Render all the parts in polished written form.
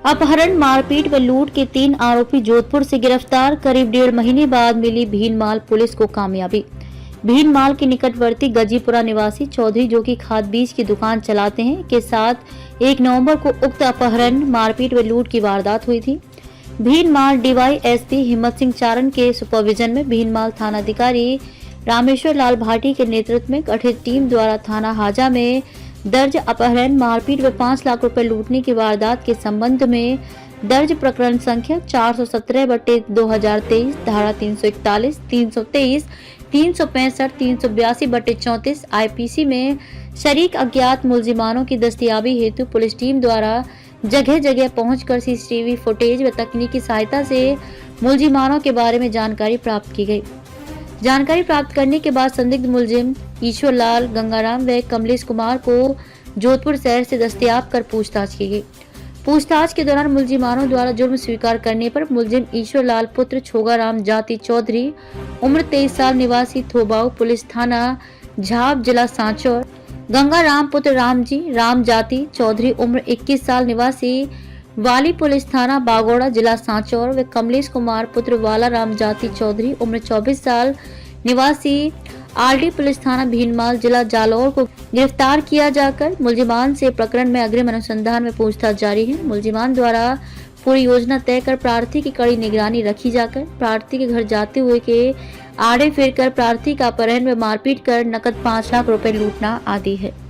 अपहरण, मारपीट व लूट के 3 आरोपी जोधपुर से गिरफ्तार। करीब 1.5 महीने बाद मिली भीनमाल पुलिस को कामयाबी। भीनमाल के निकटवर्ती गजीपुरा निवासी चौधरी, जो कि खाद बीज की दुकान चलाते हैं, के साथ 1 नवंबर को उक्त अपहरण, मारपीट व लूट की वारदात हुई थी। भीनमाल डीवाईएसपी हिम्मत सिंह चारण के सुपरविजन में भीनमाल थानाधिकारी रामेश्वर लाल भाटी के नेतृत्व में गठित टीम द्वारा थाना हाजा में दर्ज अपहरण, मारपीट व 5 लाख रुपए लूटने की वारदात के संबंध में दर्ज प्रकरण संख्या 417/2023 धारा 341, 323, 365, 382/34 आईपीसी में शरीक अज्ञात मुलजिमानों की दस्तयाबी हेतु पुलिस टीम द्वारा जगह जगह पहुंचकर सीसीटीवी फुटेज व तकनीकी सहायता से मुलजिमानों के बारे में जानकारी प्राप्त की गई। जानकारी प्राप्त करने के बाद संदिग्ध मुलजिम ईश्वर लाल, गंगाराम व कमलेश कुमार को जोधपुर शहर से दस्तयाब कर पूछताछ की गई। पूछताछ के दौरान मुलजिमानों द्वारा जुर्म स्वीकार करने पर मुलजिम ईश्वर लाल पुत्र छोगाराम जाति चौधरी, उम्र 23 साल, निवासी थोबाऊ, पुलिस थाना झाब, जिला सांचौर, गंगाराम पुत्र रामजी, राम जाति चौधरी, उम्र 21 साल, निवासी वाली, पुलिस थाना बागोड़ा, जिला सांचौर व कमलेश कुमार पुत्र वाला राम जाति चौधरी, उम्र 24 साल, निवासी आरडी, पुलिस थाना भीनमाल, जिला जालौर को गिरफ्तार किया जाकर मुलजिमान से प्रकरण में अग्रिम अनुसंधान में पूछताछ जारी है। मुलजिमान द्वारा पूरी योजना तय कर प्रार्थी की कड़ी निगरानी रखी जाकर प्रार्थी के घर जाते हुए के आड़े फिर कर प्रार्थी का अपहरण व मारपीट कर नकद 5 लाख रुपए लूटना आदि है।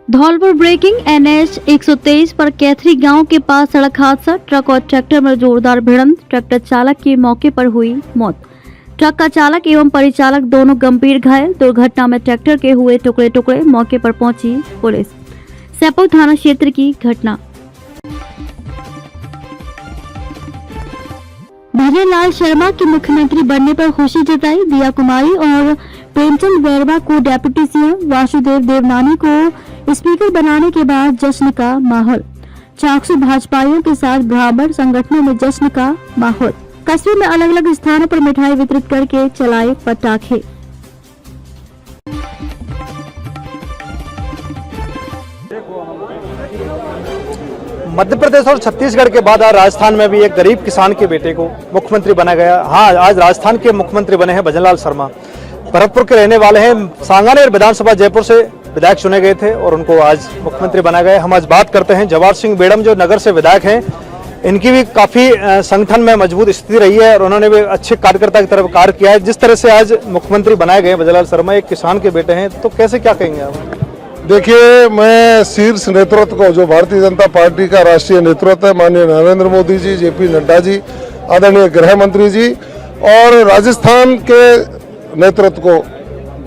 धौलपुर ब्रेकिंग NH 123 पर कैथरी गांव के पास सड़क हादसा। ट्रक और ट्रैक्टर में जोरदार भिड़ंत। ट्रैक्टर चालक की मौके पर हुई मौत। ट्रक का चालक एवं परिचालक दोनों गंभीर घायल। दुर्घटना में ट्रैक्टर के हुए टुकड़े टुकड़े। मौके पर पहुंची पुलिस। सैपो थाना क्षेत्र की घटना। भजन लाल शर्मा के मुख्यमंत्री बनने पर खुशी जताई। दिया कुमारी और प्रेमचंद बैरवा को डेप्यूटी सीएम, वासुदेव देवनानी को स्पीकर बनाने के बाद जश्न का माहौल। चाकसू भाजपाइयों के साथ ब्राह्मण संगठनों में जश्न का माहौल। कस्बे में अलग अलग स्थानों पर मिठाई वितरित करके चलाए पटाखे। मध्य प्रदेश और छत्तीसगढ़ के बाद आज राजस्थान में भी एक गरीब किसान के बेटे को मुख्यमंत्री बना गया। हाँ, आज राजस्थान के मुख्यमंत्री बने हैं भजन लाल शर्मा। भरतपुर के रहने वाले हैं। सांगानेर विधानसभा जयपुर से विधायक चुने गए थे और उनको आज मुख्यमंत्री बना गए। हम आज बात करते हैं जवाहर सिंह बेड़म, जो नगर से विधायक हैं। इनकी भी काफी संगठन में मजबूत स्थिति रही है और उन्होंने भी अच्छे कार्यकर्ता की तरफ कार्य किया है। जिस तरह से आज मुख्यमंत्री बनाए गए भजन लाल शर्मा, एक किसान के बेटे हैं, तो कैसे क्या कहेंगे आप? देखिए, मैं शीर्ष नेतृत्व को, जो भारतीय जनता पार्टी का राष्ट्रीय नेतृत्व है, माननीय नरेंद्र मोदी जी, जेपी नड्डा जी, आदरणीय गृह मंत्री जी और राजस्थान के नेतृत्व को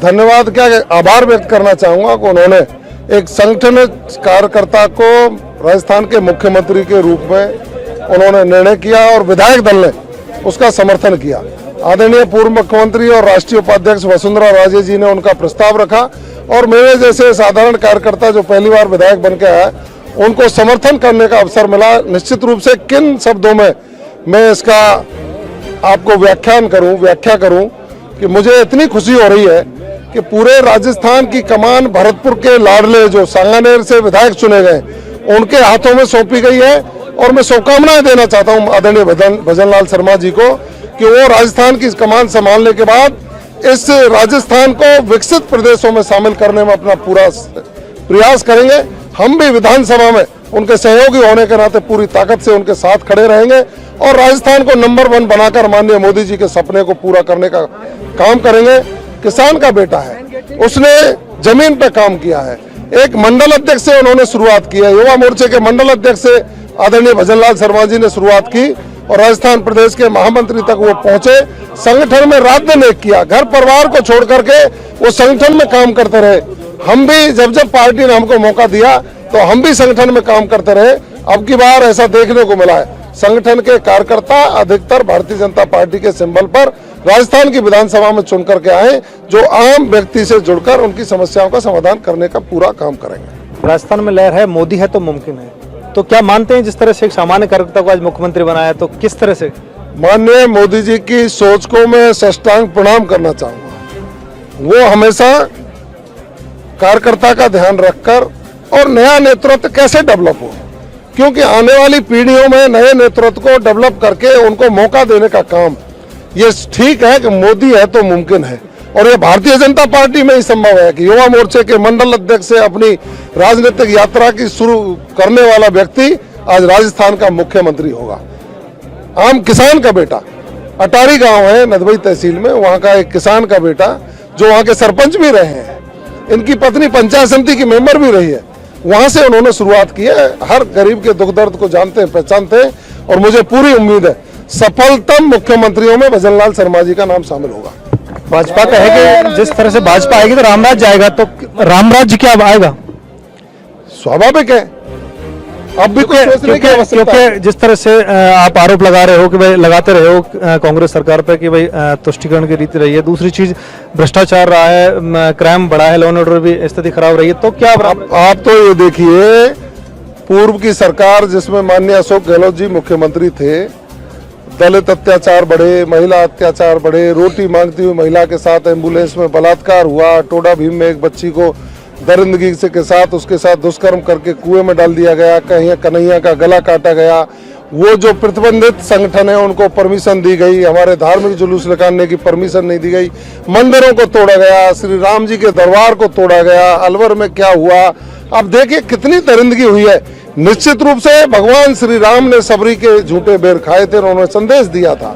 धन्यवाद क्या आभार व्यक्त करना चाहूँगा कि उन्होंने एक संगठन कार्यकर्ता को राजस्थान के मुख्यमंत्री के रूप में उन्होंने निर्णय किया और विधायक दल ने उसका समर्थन किया। आदरणीय पूर्व मुख्यमंत्री और राष्ट्रीय उपाध्यक्ष वसुंधरा राजे जी ने उनका प्रस्ताव रखा और मेरे जैसे साधारण कार्यकर्ता जो पहली बार विधायक बन के आया, उनको समर्थन करने का अवसर मिला। निश्चित रूप से किन शब्दों में मैं इसका आपको व्याख्या करूं कि मुझे इतनी खुशी हो रही है कि पूरे राजस्थान की कमान भरतपुर के लाडले जो सांगानेर से विधायक चुने गए, उनके हाथों में सौंपी गई है और मैं शुभकामनाएं देना चाहता हूं आदरणीय भजन लाल शर्मा जी को कि वो राजस्थान की कमान संभालने के बाद इस राजस्थान को विकसित प्रदेशों में शामिल करने में अपना पूरा प्रयास करेंगे। हम भी विधानसभा में उनके सहयोगी होने के नाते पूरी ताकत से उनके साथ खड़े रहेंगे और राजस्थान को नंबर 1 बनाकर माननीय मोदी जी के सपने को पूरा करने का काम करेंगे। किसान का बेटा है, उसने जमीन पे काम किया है। एक मंडल अध्यक्ष से उन्होंने शुरुआत की है। युवा मोर्चे के मंडल अध्यक्ष से आदरणीय भजन लाल शर्मा जी ने शुरुआत की और राजस्थान प्रदेश के महामंत्री तक वो पहुंचे। संगठन में रात दिन एक किया, घर परिवार को छोड़ करके वो संगठन में काम करते रहे। हम भी जब पार्टी ने हमको मौका दिया तो हम भी संगठन में काम करते रहे। अब की बार ऐसा देखने को मिला है, संगठन के कार्यकर्ता अधिकतर भारतीय जनता पार्टी के सिंबल पर राजस्थान की विधानसभा में चुन करके आए, जो आम व्यक्ति से जुड़कर उनकी समस्याओं का समाधान करने का पूरा काम करेंगे। राजस्थान में लहर है, मोदी है तो मुमकिन है, तो क्या मानते हैं जिस तरह से एक सामान्य कार्यकर्ता को आज मुख्यमंत्री बनाया, तो किस तरह से? माननीय मोदी जी की सोच को मैं साष्टांग प्रणाम करना चाहूंगा। वो हमेशा कार्यकर्ता का ध्यान रखकर और नया नेतृत्व कैसे डेवलप हो, क्योंकि आने वाली पीढ़ियों में नए नेतृत्व को डेवलप करके उनको मौका देने का काम, ये ठीक है कि मोदी है तो मुमकिन है, और ये भारतीय जनता पार्टी में ही संभव है कि युवा मोर्चे के मंडल अध्यक्ष से अपनी राजनीतिक यात्रा की शुरू करने वाला व्यक्ति आज राजस्थान का मुख्यमंत्री होगा। आम किसान का बेटा, अटारी गांव है नदबई तहसील में, वहां का एक किसान का बेटा जो वहां के सरपंच भी रहे हैं, इनकी पत्नी पंचायत समिति की मेंबर भी रही है, वहां से उन्होंने शुरुआत की है। हर गरीब के दुख दर्द को जानते हैं, पहचानते हैं, और मुझे पूरी उम्मीद है सफलतम मुख्यमंत्रियों में भजनलाल शर्मा जी का नाम शामिल होगा। भाजपा का है कि जिस तरह से भाजपा आएगी तो रामराज जाएगा, तो रामराज क्या आएगा? स्वाभाविक है, अब भी कुछ सोचने की आवश्यकता है। क्योंकि जिस तरह से आप आरोप लगा रहे हो कि भाई लगाते रहे हो कांग्रेस सरकार पर कि भाई तुष्टीकरण की रीति रही है, दूसरी चीज भ्रष्टाचार रहा है, क्राइम बढ़ा है, लॉ एंड ऑर्डर भी स्थिति खराब रही है, तो क्या आप तो ये देखिए, पूर्व की सरकार जिसमें माननीय अशोक गहलोत जी मुख्यमंत्री थे, दलित अत्याचार बढ़े, महिला अत्याचार बढ़े, रोटी मांगती हुई महिला के साथ एम्बुलेंस में बलात्कार हुआ, टोडा भीम में एक बच्ची को दरिंदगी के साथ उसके साथ दुष्कर्म करके कुएं में डाल दिया गया, कहीं कन्हैया का गला काटा गया, वो जो प्रतिबंधित संगठन है उनको परमिशन दी गई, हमारे धार्मिक जुलूस निकालने की परमिशन नहीं दी गई, मंदिरों को तोड़ा गया, श्री राम जी के दरबार को तोड़ा गया, अलवर में क्या हुआ, अब देखिए कितनी दरिंदगी हुई है। निश्चित रूप से भगवान श्री राम ने सबरी के झूठे बेर खाए थे, उन्होंने संदेश दिया था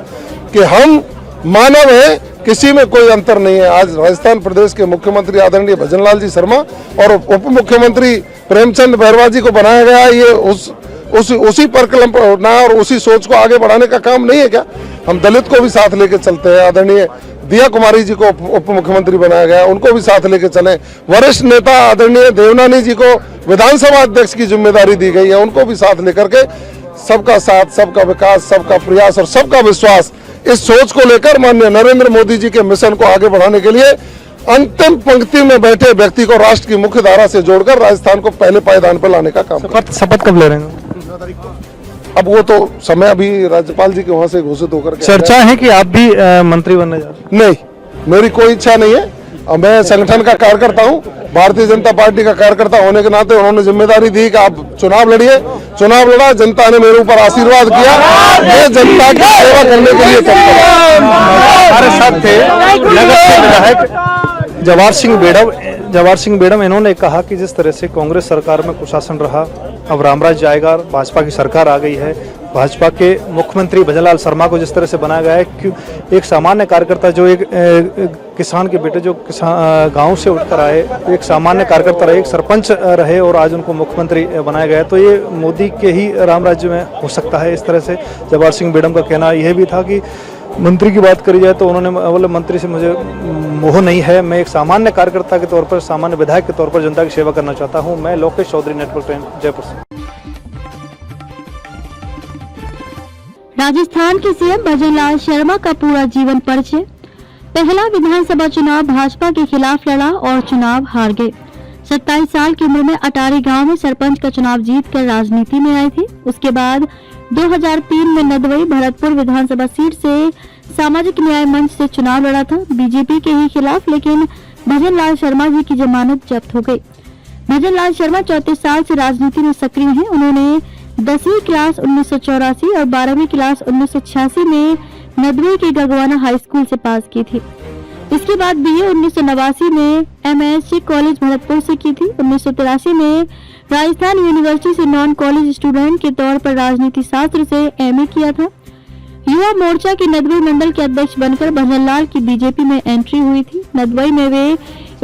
कि हम मानव हैं, किसी में कोई अंतर नहीं है। आज राजस्थान प्रदेश के मुख्यमंत्री आदरणीय भजनलाल जी शर्मा और उप मुख्यमंत्री प्रेमचंद बैरवा जी को बनाया गया, ये उसी परिकल्पना और उसी सोच को आगे बढ़ाने का काम नहीं है क्या? हम दलित को भी साथ लेके चलते हैं, आदरणीय दिया कुमारी जी को उप मुख्यमंत्री बनाया गया, उनको भी साथ लेके चले। वरिष्ठ नेता आदरणीय देवनानी जी को विधानसभा अध्यक्ष की जिम्मेदारी दी गई है, उनको भी साथ लेकर के सबका साथ, सबका विकास, सबका प्रयास और सबका विश्वास, इस सोच को लेकर माननीय नरेंद्र मोदी जी के मिशन को आगे बढ़ाने के लिए अंतिम पंक्ति में बैठे व्यक्ति को राष्ट्र की मुख्य धारा से जोड़कर राजस्थान को पहले पायदान पर लाने का काम। शपथ कब ले रहे हैं? अब वो तो समय अभी राज्यपाल जी के वहां से घोषित होकर के चर्चा है कि आप भी मंत्री बनने जा रहे हैं? नहीं, मेरी कोई इच्छा नहीं है। अब मैं संगठन का कार्यकर्ता हूँ, भारतीय जनता पार्टी का कार्यकर्ता होने के नाते उन्होंने जिम्मेदारी दी कि आप चुनाव लड़िए, चुनाव लड़ा, जनता ने मेरे ऊपर आशीर्वाद किया, मैं जनता की सेवा करने के लिए हमारे साथ थे नगर से विधायक जवाहर सिंह बेड़म, इन्होंने कहा कि जिस तरह से कांग्रेस सरकार में कुशासन रहा, अब रामराज जाएगा, भाजपा की सरकार आ गई है, भाजपा के मुख्यमंत्री भजनलाल शर्मा को जिस तरह से बनाया गया है, एक सामान्य कार्यकर्ता जो एक किसान के बेटे जो गांव से उठकर आए, एक सामान्य कार्यकर्ता रहे, एक सरपंच रहे और आज उनको मुख्यमंत्री बनाया गया है, तो ये मोदी के ही राम राज्य में हो सकता है। इस तरह से जवाहर सिंह बेड़म का कहना यह भी था कि मंत्री की बात करी जाए तो उन्होंने बोले मंत्री से मुझे मोह नहीं है, मैं एक सामान्य कार्यकर्ता के तौर पर, सामान्य विधायक के तौर पर जनता की सेवा करना चाहता हूं। मैं लोकेश चौधरी, नेटवर्क टाइम, जयपुर से। राजस्थान के सीएम भजनलाल शर्मा का पूरा जीवन परिचय। पहला विधानसभा चुनाव भाजपा के खिलाफ लड़ा और चुनाव हार गए। 27 साल की उम्र में अटारी गांव में सरपंच का चुनाव जीतकर राजनीति में आए थे। उसके बाद 2003 में नदवई भरतपुर विधानसभा सीट से सामाजिक न्याय मंच से चुनाव लड़ा था, बीजेपी के ही खिलाफ, लेकिन भजनलाल शर्मा जी की जमानत जब्त हो गई। भजनलाल शर्मा 34 साल से राजनीति में सक्रिय हैं। उन्होंने 10वीं क्लास 1984 और 12वीं क्लास 1986 में नदवई के गगवाना हाई स्कूल से पास की थी। इसके बाद बीए 1989 में एमएससी कॉलेज भरतपुर से की थी। 1983 में राजस्थान यूनिवर्सिटी से नॉन कॉलेज स्टूडेंट के तौर पर राजनीति शास्त्र से एमए किया था। युवा मोर्चा के नदवई मंडल के अध्यक्ष बनकर भजनलाल की बीजेपी में एंट्री हुई थी। नदवई में वे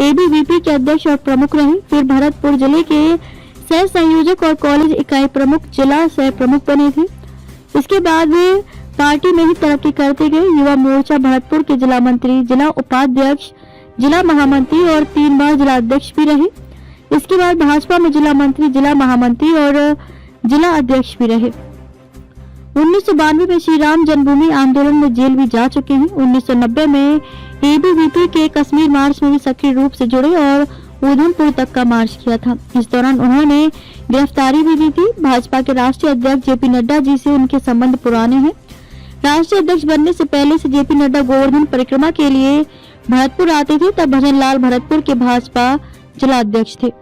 एबीवीपी के अध्यक्ष और प्रमुख रहे। फिर भरतपुर जिले के सह संयोजक और कॉलेज इकाई प्रमुख, जिला सह प्रमुख बने थे। इसके बाद वे पार्टी में ही तरक्की करते गए। युवा मोर्चा भरतपुर के जिला मंत्री, जिला उपाध्यक्ष, जिला महामंत्री और 3 बार जिला अध्यक्ष भी रहे। इसके बाद भाजपा में जिला मंत्री, जिला महामंत्री और जिला अध्यक्ष भी रहे। 1992 में श्री राम जन्मभूमि आंदोलन में जेल भी जा चुके हैं। 1990 में एबीवीपी के कश्मीर मार्च में भी सक्रिय रूप से जुड़े और उधमपुर तक का मार्च किया था। इस दौरान उन्होंने गिरफ्तारी भी दी थी। भाजपा के राष्ट्रीय अध्यक्ष जेपी नड्डा जी से उनके संबंध पुराने हैं। राष्ट्रीय अध्यक्ष बनने से पहले से जेपी नड्डा गोवर्धन परिक्रमा के लिए भरतपुर आते थे, तब भजनलाल भरतपुर के भाजपा जिला अध्यक्ष थे।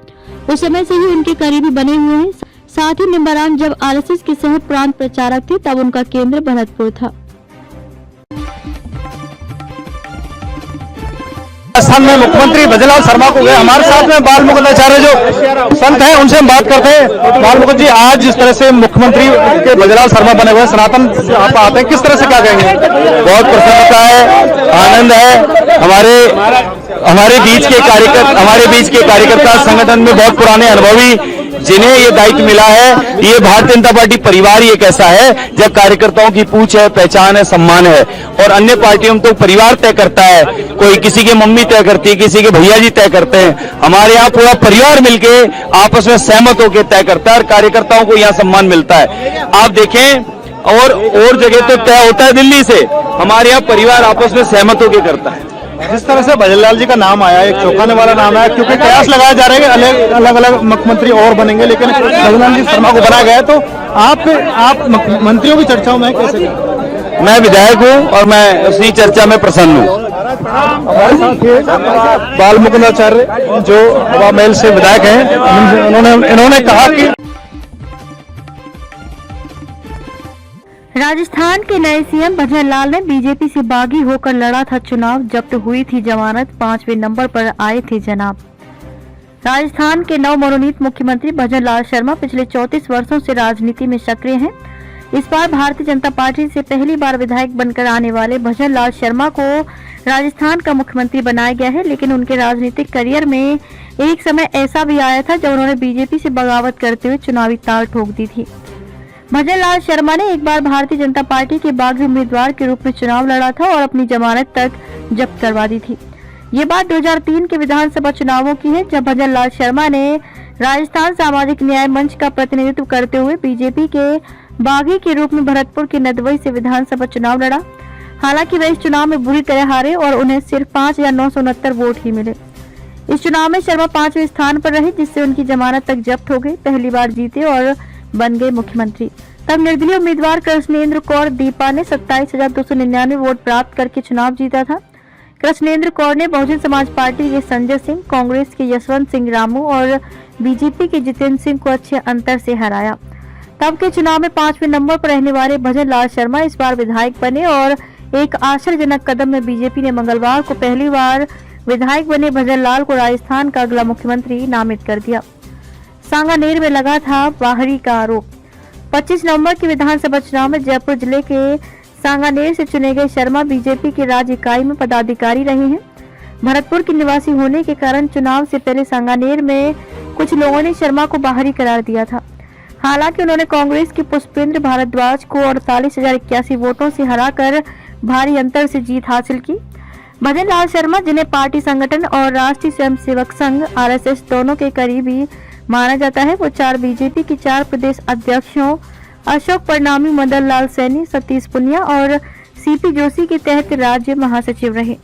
उस समय से ही उनके करीबी बने हुए हैं। साथ ही निम्बाराम जब आरएसएस के सह प्रांत प्रचारक थे तब उनका केंद्र भरतपुर था। राजस्थान में मुख्यमंत्री भजनलाल शर्मा को गए। हमारे साथ में बाल मुकुंदाचार्य जो संत हैं उनसे हम बात करते हैं। बाल मुकुंद जी, आज जिस तरह से मुख्यमंत्री के भजनलाल शर्मा बने हुए सनातन आप आते हैं, किस तरह से क्या कहेंगे? बहुत प्रसन्नता है, आनंद है। हमारे बीच के कार्यकर्ता संगठन में बहुत पुराने अनुभवी जिन्हें ये दायित्व मिला है, ये भारतीय जनता पार्टी परिवार ही एक ऐसा है जब कार्यकर्ताओं की पूछ है, पहचान है, सम्मान है। और अन्य पार्टियों में तो परिवार तय करता है, कोई किसी की मम्मी तय करती है, किसी के भैया जी तय करते हैं। हमारे यहाँ पूरा परिवार मिलके आपस में सहमत होकर तय करता है और कार्यकर्ताओं को यहाँ सम्मान मिलता है। आप देखें और जगह तो तय होता है दिल्ली से, हमारे यहाँ परिवार आपस में सहमत होकर करता है। जिस तरह से भजनलाल जी का नाम आया, एक चौंकाने वाला नाम है, क्योंकि कयास लगाया जा रहा है अलग अलग मुख्यमंत्री और बनेंगे, लेकिन भजनलाल जी शर्मा को बनाया गया। तो आप मंत्रियों की चर्चाओं में कैसे? मैं विधायक हूं और मैं उसी चर्चा में प्रसन्न हूं। हमारे साथ ये बाल मुकुंदाचार्य जो हवा महल से विधायक हैं, इन्होंने कहा कि राजस्थान के नए सीएम भजनलाल ने बीजेपी से बागी होकर लड़ा था चुनाव, जब्त हुई थी जमानत, 5वें नंबर पर आए थे जनाब। राजस्थान के नव मनोनीत मुख्यमंत्री भजनलाल शर्मा पिछले 34 वर्षों से राजनीति में सक्रिय हैं। इस बार भारतीय जनता पार्टी से पहली बार विधायक बनकर आने वाले भजनलाल शर्मा को राजस्थान का मुख्यमंत्री बनाया गया है, लेकिन उनके राजनीतिक करियर में एक समय ऐसा भी आया था जब उन्होंने बीजेपी से बगावत करते हुए चुनावी ताल ठोक दी थी। भजनलाल शर्मा ने एक बार भारतीय जनता पार्टी के बागी उम्मीदवार के रूप में चुनाव लड़ा था और अपनी जमानत तक जब्त करवा दी थी। ये बात 2003 के विधानसभा चुनावों की है, जब भजनलाल शर्मा ने राजस्थान सामाजिक न्याय मंच का प्रतिनिधित्व करते हुए बीजेपी के बागी के रूप में भरतपुर के नदवई से विधानसभा चुनाव लड़ा। हालांकि वे इस चुनाव में बुरी तरह हारे और उन्हें सिर्फ 5,969 वोट ही मिले। इस चुनाव में शर्मा 5वें स्थान पर रहे, जिससे उनकी जमानत तक जब्त हो गई। पहली बार जीते और बन गए मुख्यमंत्री। तब निर्दलीय उम्मीदवार कृष्णेंद्र कौर दीपा ने 27,299 वोट प्राप्त करके चुनाव जीता था। कृष्णेंद्र कौर ने बहुजन समाज पार्टी के संजय सिंह, कांग्रेस के यशवंत सिंह रामू और बीजेपी के जितेंद्र सिंह को अच्छे अंतर से हराया। तब के चुनाव में 5वें नंबर पर रहने वाले भजनलाल शर्मा इस बार विधायक बने और एक आश्चर्यजनक कदम में बीजेपी ने मंगलवार को पहली बार विधायक बने भजनलाल को राजस्थान का अगला मुख्यमंत्री नामित कर दिया। सांगानेर में लगा था बाहरी का आरोप। 25 नवंबर के विधानसभा चुनाव में जयपुर जिले के सांगानेर से चुने गए शर्मा बीजेपी की राज्य इकाई में पदाधिकारी रहे हैं। भरतपुर के निवासी होने के कारण चुनाव से पहले सांगानेर में कुछ लोगों ने शर्मा को बाहरी करार दिया था। हालांकि उन्होंने कांग्रेस के पुष्पेंद्र भारद्वाज को 48,081 वोटों से हराकर भारी अंतर से जीत हासिल की। भजनलाल शर्मा, जिन्हें पार्टी संगठन और राष्ट्रीय स्वयंसेवक संघ आरएसएस दोनों के करीबी माना जाता है, वो 4 बीजेपी के 4 प्रदेश अध्यक्षों अशोक परनामी, मदन लाल सैनी, सतीश पुनिया और सीपी जोशी के तहत राज्य महासचिव रहे।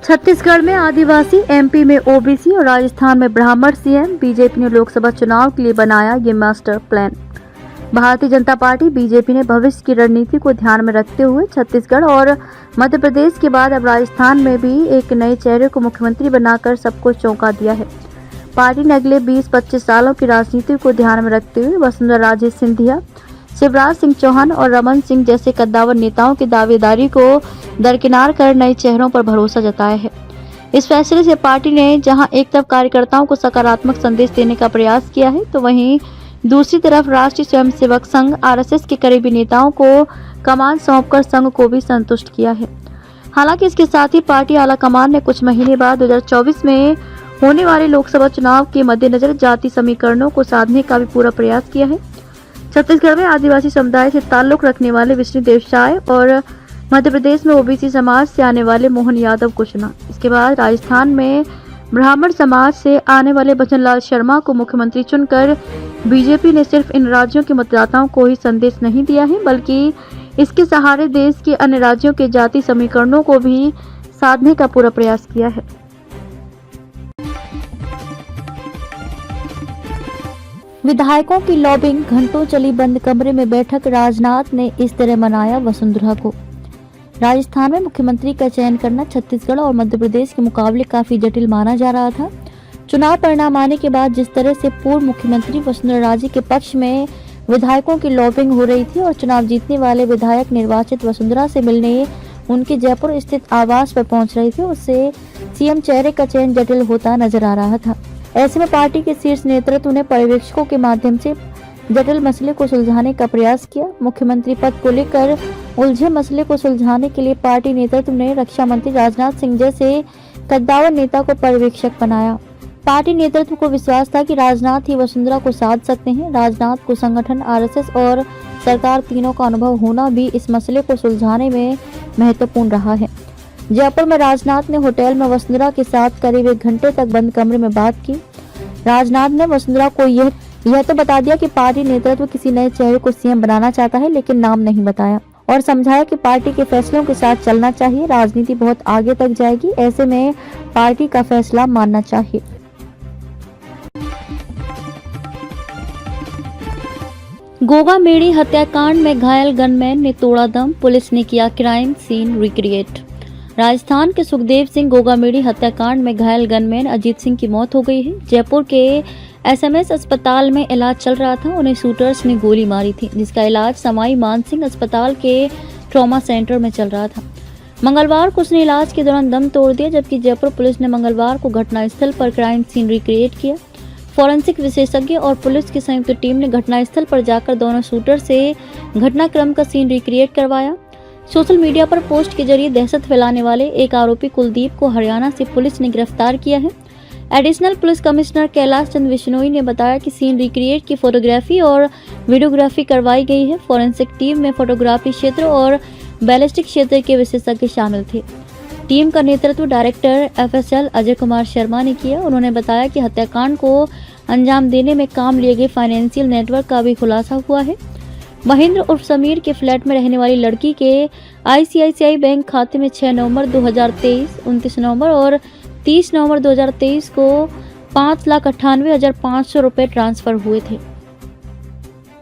छत्तीसगढ़ में आदिवासी, एमपी में ओबीसी और राजस्थान में ब्राह्मण सीएम। बीजेपी ने लोकसभा चुनाव के लिए बनाया ये master plan. Bharatiya Janata party BJP ने भविष्य की रणनीति को ध्यान में रखते हुए छत्तीसगढ़ और मध्य प्रदेश के बाद अब राजस्थान में भी एक नए चेहरे को मुख्यमंत्री बनाकर सबको चौंका दिया है। पार्टी ने अगले 20-25 सालों की राजनीति को ध्यान में रखते हुए वसुंधरा राजे सिंधिया, शिवराज सिंह चौहान और रमन सिंह जैसे कद्दावर नेताओं की दावेदारी को दरकिनार कर नए चेहरों पर भरोसा जताया है। इस फैसले से पार्टी ने जहां एक तरफ कार्यकर्ताओं को सकारात्मक संदेश देने का प्रयास किया है, तो वहीं दूसरी तरफ राष्ट्रीय स्वयंसेवक संघ आरएसएस के करीबी नेताओं को कमान सौंपकर संघ को भी संतुष्ट किया है। हालांकि इसके साथ ही पार्टी आला कमान ने कुछ महीने बाद 2024 में होने वाले लोकसभा चुनाव के मद्देनजर जाति समीकरणों को साधने का भी पूरा प्रयास किया है। छत्तीसगढ़ में आदिवासी समुदाय से ताल्लुक रखने वाले विष्णुदेव साय और मध्य प्रदेश में ओबीसी समाज से आने वाले मोहन यादव को चुना। इसके बाद राजस्थान में ब्राह्मण समाज से आने वाले भजनलाल शर्मा को मुख्यमंत्री चुनकर बीजेपी ने सिर्फ इन राज्यों के मतदाताओं को ही संदेश नहीं दिया है, बल्कि इसके सहारे देश के अन्य राज्यों के जाति समीकरणों को भी साधने का पूरा प्रयास किया है। विधायकों की लॉबिंग, घंटों चली बंद कमरे में बैठक। राजनाथ ने इस तरह मनाया वसुंधरा को। राजस्थान में मुख्यमंत्री का चयन करना छत्तीसगढ़ और मध्य प्रदेश के मुकाबले काफी जटिल माना जा रहा था। चुनाव परिणाम आने के बाद जिस तरह से पूर्व मुख्यमंत्री वसुंधरा राजे के पक्ष में विधायकों की लॉबिंग हो रही थी और चुनाव जीतने वाले विधायक निर्वाचित वसुंधरा से मिलने उनके जयपुर स्थित आवास पर पहुंच रहे थे, उससे सीएम चेहरे का चयन जटिल होता नजर आ रहा था। ऐसे में पार्टी के शीर्ष नेतृत्व ने पर्यवेक्षकों के माध्यम से जटिल मसले को सुलझाने का प्रयास किया। मुख्यमंत्री पद को लेकर उलझे मसले को सुलझाने के लिए पार्टी नेतृत्व ने रक्षा मंत्री राजनाथ सिंह जैसे कद्दावर नेता को पर्यवेक्षक बनाया। पार्टी नेतृत्व को विश्वास था कि राजनाथ ही वसुंधरा को साध सकते हैं। राजनाथ को संगठन, आरएसएस और सरकार तीनों का अनुभव होना भी इस मसले को सुलझाने में महत्वपूर्ण रहा है। जयपुर में राजनाथ ने होटल में वसुंधरा के साथ करीब 1 घंटे तक बंद कमरे में बात की। राजनाथ ने वसुंधरा को यह तो बता दिया कि पार्टी नेतृत्व किसी नए चेहरे को सीएम बनाना चाहता है, लेकिन नाम नहीं बताया और समझाया कि पार्टी के फैसलों के साथ चलना चाहिए। राजनीति बहुत आगे तक जाएगी, ऐसे में पार्टी का फैसला मानना चाहिए। गोगा मेड़ी हत्याकांड में घायल गनमैन ने तोड़ा दम, पुलिस ने किया क्राइम सीन रिक्रिएट। राजस्थान के सुखदेव सिंह गोगा मेड़ी हत्याकांड में घायल गनमैन अजीत सिंह की मौत हो गई है। जयपुर के एसएमएस अस्पताल में इलाज चल रहा था, उन्हें शूटर्स ने गोली मारी थी, जिसका इलाज समाई मानसिंह अस्पताल के ट्रॉमा सेंटर में चल रहा था। मंगलवार को उसने इलाज के दौरान दम तोड़ दिया, जबकि जयपुर पुलिस ने मंगलवार को घटनास्थल पर क्राइम सीन रिक्रिएट किया। फॉरेंसिक विशेषज्ञ और पुलिस की संयुक्त टीम ने घटनास्थल पर जाकर दोनों शूटर से घटनाक्रम का सीन रिक्रिएट करवाया। सोशल मीडिया पर पोस्ट के जरिए दहशत फैलाने वाले एक आरोपी कुलदीप को हरियाणा से पुलिस ने गिरफ्तार किया है। Additional police commissioner Kailash Chandra Bishnoi ने बताया कि सीन रिक्रिएट की फोटोग्राफी और वीडियोग्राफी करवाई गई है। फॉरेंसिक टीम में फोटोग्राफी क्षेत्र और बैलिस्टिक क्षेत्र के विशेषज्ञ शामिल थे। टीम का नेतृत्व डायरेक्टर एफएसएल अजय कुमार शर्मा ने किया। उन्होंने बताया कि हत्याकांड को अंजाम देने में काम लिए गए फाइनेंशियल नेटवर्क का भी खुलासा हुआ है। महेंद्र उर्फ समीर के फ्लैट में रहने वाली लड़की के आईसीआईसीआई बैंक खाते में 6 नवंबर 2023, 29 नवंबर और 30 नवंबर 2023 को 5,98,500 रुपए ट्रांसफर हुए थे।